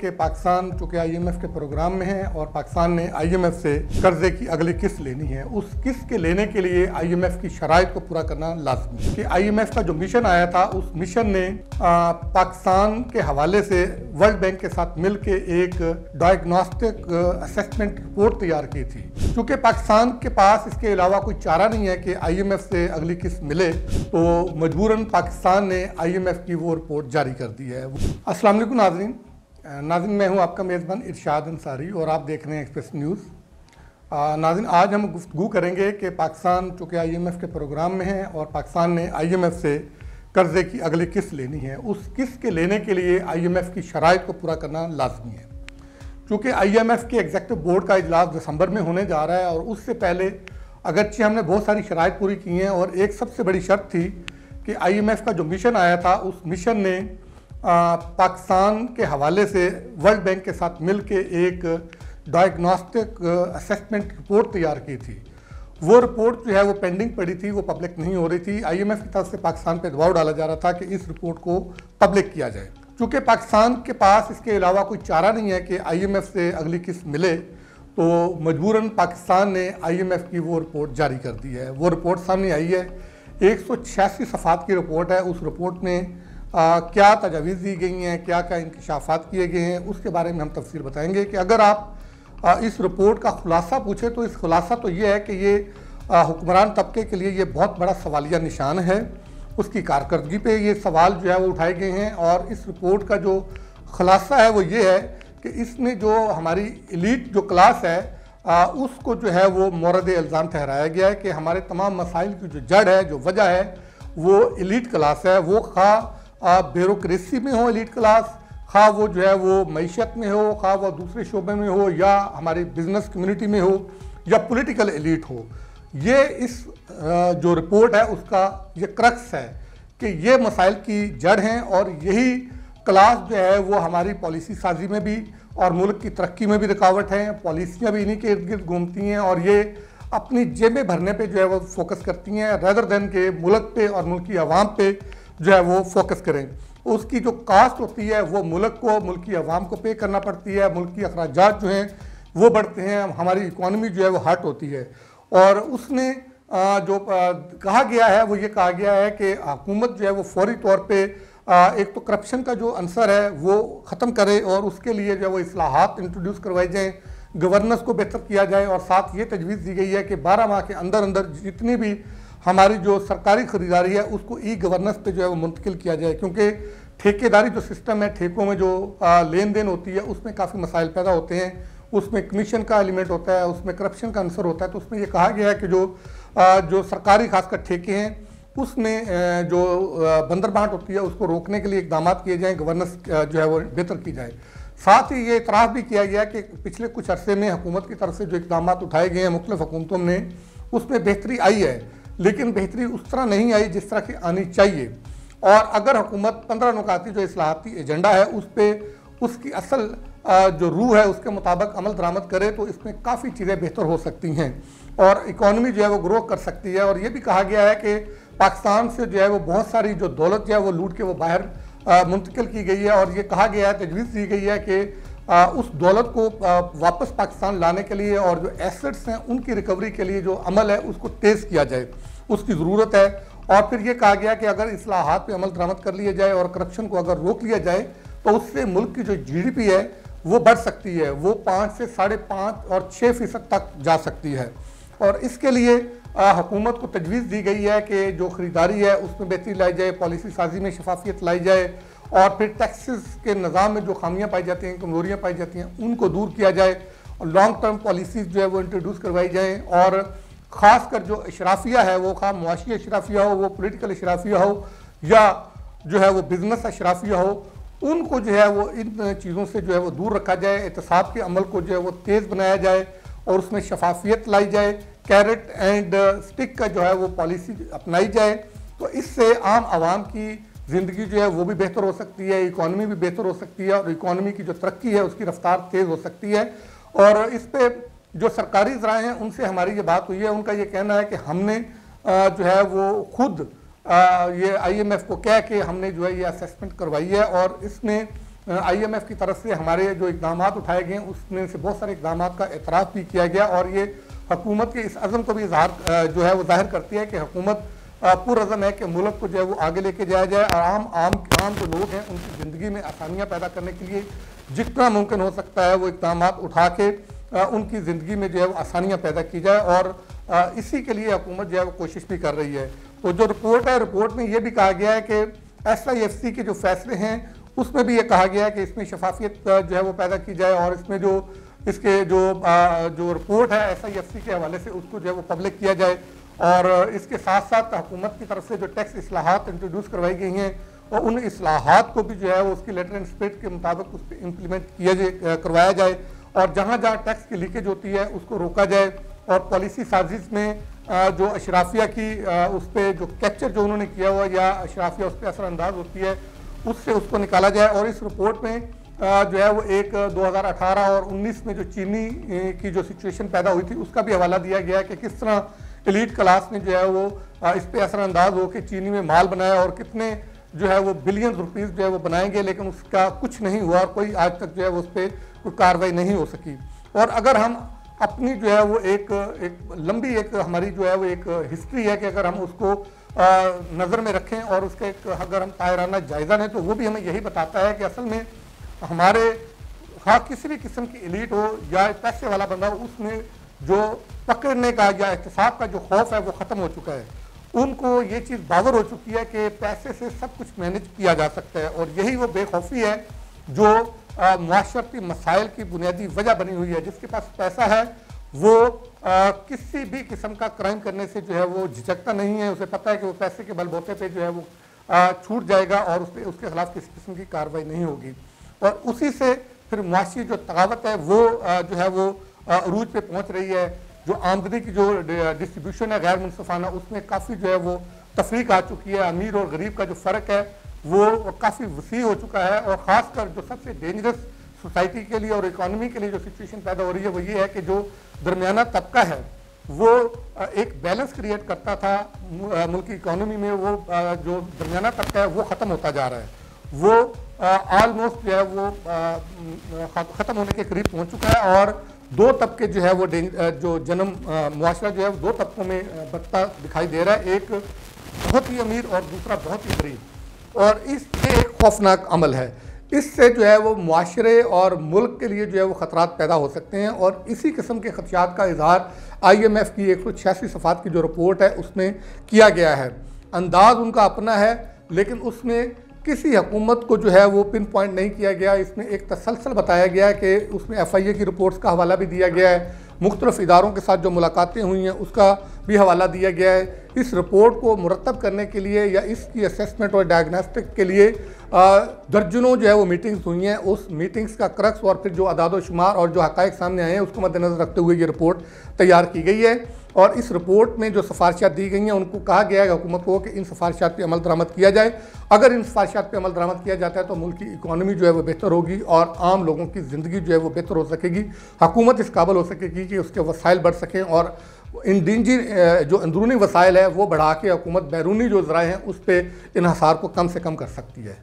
कि पाकिस्तान चूँकि आईएमएफ के प्रोग्राम में है और पाकिस्तान ने आईएमएफ से कर्जे की अगली किस्त लेनी है, उस किस्त के लेने के लिए आईएमएफ की शराइत को पूरा करना लाजमी है कि आईएमएफ का जो मिशन आया था उस मिशन ने पाकिस्तान के हवाले से वर्ल्ड बैंक के साथ मिलकर एक डायग्नोस्टिक असेसमेंट रिपोर्ट तैयार की थी। चूँकि पाकिस्तान के पास इसके अलावा कोई चारा नहीं है कि आईएमएफ से अगली किस्त मिले, तो मजबूरन पाकिस्तान ने आईएमएफ की वो रिपोर्ट जारी कर दी है। अस्सलाम वालेकुम नाज़रीन, मैं हूं आपका मेज़बान इरशाद अंसारी और आप देख रहे हैं एक्सप्रेस न्यूज़। नाज़रीन, आज हम गुफ्तगू करेंगे कि पाकिस्तान चूँकि आईएमएफ के प्रोग्राम में है और पाकिस्तान ने आईएमएफ से कर्जे की अगली किस्त लेनी है, उस किस्त के लेने के लिए आईएमएफ की शराइत को पूरा करना लाजमी है। चूँकि आईएमएफ के एग्जीक्यूटिव बोर्ड का इजलास दिसंबर में होने जा रहा है और उससे पहले अगरचे हमने बहुत सारी शराइत पूरी की हैं और एक सबसे बड़ी शर्त थी कि आईएमएफ का जो मिशन आया था उस मिशन ने पाकिस्तान के हवाले से वर्ल्ड बैंक के साथ मिलकर एक डायग्नोस्टिक असेसमेंट रिपोर्ट तैयार की थी। वो रिपोर्ट जो है वो पेंडिंग पड़ी थी, वो पब्लिक नहीं हो रही थी। आईएमएफ की तरफ से पाकिस्तान पे दबाव डाला जा रहा था कि इस रिपोर्ट को पब्लिक किया जाए। चूँकि पाकिस्तान के पास इसके अलावा कोई चारा नहीं है कि आईएमएफ से अगली किस्त मिले, तो मजबूरन पाकिस्तान ने आईएमएफ की वो रिपोर्ट जारी कर दी है। वो रिपोर्ट सामने आई है, 186 सफ़ात की रिपोर्ट है। उस रिपोर्ट में क्या तजावीज़ दी गई हैं, क्या क्या इंकशाफात किए गए हैं, उसके बारे में हम तफसील बताएंगे। कि अगर आप इस रिपोर्ट का खुलासा पूछे तो इस खुलासा तो ये है कि ये हुक्मरान तबके के लिए ये बहुत बड़ा सवालिया निशान है। उसकी कारकर्दगी पे ये सवाल जो है वो उठाए गए हैं और इस रिपोर्ट का जो खुलासा है वो ये है कि इसमें जो हमारी एलीट जो क्लास है उसको जो है वो मोरद इल्ज़ाम ठहराया गया है कि हमारे तमाम मसाइल की जो जड़ है, जो वजह है, वो एलीट क्लास है। वो खा ब्यूरोक्रेसी में हो एलीट क्लास, खा वो जो है वो मईशत में हो, खा वो दूसरे शोबे में हो, या हमारी बिजनेस कम्युनिटी में हो, या पॉलिटिकल एलीट हो। ये इस जो रिपोर्ट है उसका ये क्रक्स है कि ये मसाइल की जड़ हैं और यही क्लास जो है वो हमारी पॉलिसी साजी में भी और मुल्क की तरक्की में भी रुकावट है। पॉलिसियाँ भी इन्हीं के इर्द गिर्द घूमती हैं और ये अपनी जेबें भरने पे जो है वो फोकस करती हैं रेदर देन के मुल्क पे और मुल्क की आवाम पे जो है वो फोकस करें। उसकी जो कास्ट होती है वो मुल्क को, मुल्क की आवाम को पे करना पड़ती है। मुल्क की अखराजात जो हैं वो बढ़ते हैं, हमारी इकॉनमी जो है वो हर्ट होती है। और उसने जो कहा गया है वो ये कहा गया है कि हुकूमत जो है वो फौरी तौर पर एक तो करप्शन का जो अंसर है वो ख़त्म करे और उसके लिए जो है वो इस्लाहात इंट्रोड्यूस करवाई जाएँ, गवर्नेंस को बेहतर किया जाए और साथ ये तजवीज़ दी गई है कि 12 माह के अंदर अंदर जितनी भी हमारी जो सरकारी ख़रीदारी है उसको ई गवर्नेंस पे जो है वो मुंतकिल किया जाए। क्योंकि ठेकेदारी जो सिस्टम है, ठेकों में जो लेन देन होती है उसमें काफ़ी मसाइल पैदा होते हैं। उसमें कमीशन का एलिमेंट होता है, उसमें करप्शन का अंसर होता है। तो उसमें ये कहा गया है कि जो सरकारी खासकर ठेके हैं उसमें जो बंदरबांट होती है उसको रोकने के लिए इकदाम किए जाएँ, गवर्नेंस जो है वो बेहतर की जाए। साथ ही ये इतराफ़ भी किया गया कि पिछले कुछ अरसे में हुकूमत की तरफ से जो इकदाम उठाए गए हैं मुख्तलिफ हुकूमतों ने, उसमें बेहतरी आई है, लेकिन बेहतरी उस तरह नहीं आई जिस तरह की आनी चाहिए। और अगर हुकूमत 15 नुकाती जो इस्लाहाती एजेंडा है उस पर उसकी असल जो रूह है उसके मुताबिक अमल दरामद करे तो इसमें काफ़ी चीज़ें बेहतर हो सकती हैं और इकॉनमी जो है वो ग्रो कर सकती है। और ये भी कहा गया है कि पाकिस्तान से जो है वो बहुत सारी जो दौलत जो है वो लूट के वो बाहर मुंतकिल की गई है और ये कहा गया है, तजवीज़ दी गई है कि उस दौलत को वापस पाकिस्तान लाने के लिए और जो एसेट्स हैं उनकी रिकवरी के लिए जो अमल है उसको तेज़ किया जाए, उसकी ज़रूरत है। और फिर ये कहा गया कि अगर इस्लाहात पे अमल दरामद कर लिया जाए और करप्शन को अगर रोक लिया जाए तो उससे मुल्क की जो GDP है वो बढ़ सकती है, वो 5 से 5.5 और 6% तक जा सकती है। और इसके लिए हुकूमत को तजवीज़ दी गई है कि जो ख़रीदारी है उसमें बेहतरी लाई जाए, पॉलिसी साजी में शफाफियत लाई जाए और फिर टैक्सेस के निज़ाम में जो खामियाँ पाई जाती हैं, कमज़ोरियाँ पाई जाती हैं, उनको दूर किया जाए और लॉन्ग टर्म पॉलिसीज़ जो है वो इंट्रोड्यूस करवाई जाएँ। और ख़ासकर जो अशराफिया है वो खा मुआशी अशराफिया हो, वो पॉलिटिकल अशराफिया हो, या जो है वो बिज़नेस अशराफिया हो, उनको जो है वो इन चीज़ों से जो है वो दूर रखा जाए। एहतसाब के अमल को जो है वो तेज़ बनाया जाए और उसमें शफाफियत लाई जाए, कैरेट एंड स्टिक का जो है वो पॉलिसी अपनाई जाए। तो इससे आम आवाम की ज़िंदगी जो है वो भी बेहतर हो सकती है, इकॉनमी भी बेहतर हो सकती है और इकॉनमी की जो तरक्की है उसकी रफ्तार तेज़ हो सकती है। और इस पर जो सरकारी ज़राए हैं उनसे हमारी ये बात हुई है, उनका ये कहना है कि हमने जो है वो खुद ये आईएमएफ को कह के हमने जो है ये असेसमेंट करवाई है और इसमें IMF की तरफ से हमारे जो इक़दाम उठाए गए उसमें से बहुत सारे इक़दाम का एतराफ़ भी किया गया और ये हुकूमत के इस अज़म को भी जो है वो ज़ाहिर करती है कि हुकूमत पुरअज़म है कि मुल्क को जो है वो आगे लेके जाया जाए और आम जो लोग हैं उनकी ज़िंदगी में आसानियाँ पैदा करने के लिए जितना मुमकिन हो सकता है वो इक़दाम उठा के उनकी ज़िंदगी में जो है वो आसानियाँ पैदा की जाए और इसी के लिए हुकूमत जो है वो कोशिश भी कर रही है। तो जो रिपोर्ट है, रिपोर्ट में ये भी कहा गया है कि SIFC के जो फैसले हैं उसमें भी ये कहा गया है कि इसमें शफाफियत जो है वो पैदा की जाए और इसमें इसके जो रिपोर्ट है SIFC के हवाले से उसको जो है वो पब्लिक किया जाए और इसके साथ साथ हुकूमत की तरफ से जो टैक्स इस्लाहात इंट्रोड्यूस करवाई गई हैं और उन इस्लाहात को भी जो है वो उसकी लेटर एंड स्पिरिट के मुताबिक उस पर इम्प्लीमेंट करवाया जाए और जहाँ जहाँ टैक्स की लीकेज होती है उसको रोका जाए और पॉलिसी साजिश में जो अशराफिया की उस पर जो कैप्चर जो उन्होंने किया हुआ या अशराफिया उस पर असरअंदाज होती है उससे उसको निकाला जाए। और इस रिपोर्ट में जो है वो एक 2018 और 19 में जो चीनी की जो सिचुएशन पैदा हुई थी उसका भी हवाला दिया गया है कि किस तरह एलीट क्लास ने जो है वो इस पर असरअंदाज हो के चीनी में माल बनाया और कितने जो है वो बिलियन रुपीस जो है वो बनाएंगे, लेकिन उसका कुछ नहीं हुआ और कोई आज तक जो है वो उस पर कोई कार्रवाई नहीं हो सकी। और अगर हम अपनी जो है वो एक लंबी हमारी जो है वो एक हिस्ट्री है कि अगर हम उसको नज़र में रखें और उसके अगर हम तायराना जायज़ा लें तो वो भी हमें यही बताता है कि असल में हमारे किसी भी किस्म की एलीट हो या पैसे वाला बंदा हो उसमें जो पकड़ने का या एहतसाब का जो खौफ है वो ख़त्म हो चुका है। उनको ये चीज़ बावर हो चुकी है कि पैसे से सब कुछ मैनेज किया जा सकता है और यही वो बेखौफी है जो मुआशरती मसाइल की बुनियादी वजह बनी हुई है। जिसके पास पैसा है वो किसी भी किस्म का क्राइम करने से जो है वो झिझकता नहीं है, उसे पता है कि वो पैसे के बलबूते पे जो है वो छूट जाएगा और उसके खिलाफ किसी किस्म की कार्रवाई नहीं होगी और उसी से फिर मुआशी जो तगावत है वो जो है वो अरूज पे पहुंच रही है। जो आमदनी की जो डिस्ट्रीब्यूशन है गैर मुनसफाना उसमें काफ़ी जो है वो तफरीक आ चुकी है। अमीर और गरीब का जो फ़र्क है वो काफ़ी वसी हो चुका है और ख़ासकर जो सबसे डेंजरस सोसाइटी के लिए और इकॉनमी के लिए जो सिचुएशन पैदा हो रही है वो ये है कि जो दरमियाना तबका है वो एक बैलेंस क्रिएट करता था मुल्क की इकॉनमी में, वो जो दरमियाना तबका है वो ख़त्म होता जा रहा है, वो ऑलमोस्ट जो है वो ख़त्म होने के करीब पहुँच चुका है और दो तबके जो है वो जो जन्म मुआशरा जो है वो दो तबकों में बढ़ता दिखाई दे रहा है, एक बहुत ही अमीर और दूसरा बहुत ही गरीब और इससे एक खौफनाक अमल है। इससे जो है वो मुआशरे और मुल्क के लिए जो है वो ख़तरात पैदा हो सकते हैं और इसी किस्म के खदशात का इजहार IMF की 186 सफ़ात की जो रिपोर्ट है उसमें किया गया है। अंदाज़ उनका अपना है लेकिन उसमें किसी हुकूमत को जो है वो पिन पॉइंट नहीं किया गया। इसमें एक तसलसल बताया गया है कि उसमें FIA की रिपोर्ट्स का हवाला भी दिया गया है, मुख्तलिफ इदारों के साथ जो मुलाकातें हुई हैं उसका भी हवाला दिया गया है। इस रिपोर्ट को मुरतब करने के लिए या इसकी असेसमेंट और डायग्नोस्टिक के लिए दर्जनों जो है वो मीटिंग्स हुई हैं। उस मीटिंग्स का क्रक्स और फिर जो अदाद शुमार और जो हक़ाइक़ सामने आए हैं उसको मद्देनज़र रखते हुए ये रिपोर्ट तैयार की गई है और इस रिपोर्ट में जो सिफारिशात दी गई हैं उनको कहा गया है हुकूमत को कि इन सिफारिशात पे अमल दरामद किया जाए। अगर इन सिफारिशात पे अमल दरामद किया जाता है तो मुल्क की इकॉनमी जो है वो बेहतर होगी और आम लोगों की ज़िंदगी जो है वो बेहतर हो सकेगी, हुकूमत इस काबिल हो सकेगी कि उसके वसाइल बढ़ सकें और इंडिजी जो अंदरूनी वसाइल है वो बढ़ा के हुकूमत बैरूनी जो ज़राए हैं उस पर इन्हसार को कम से कम कर सकती है।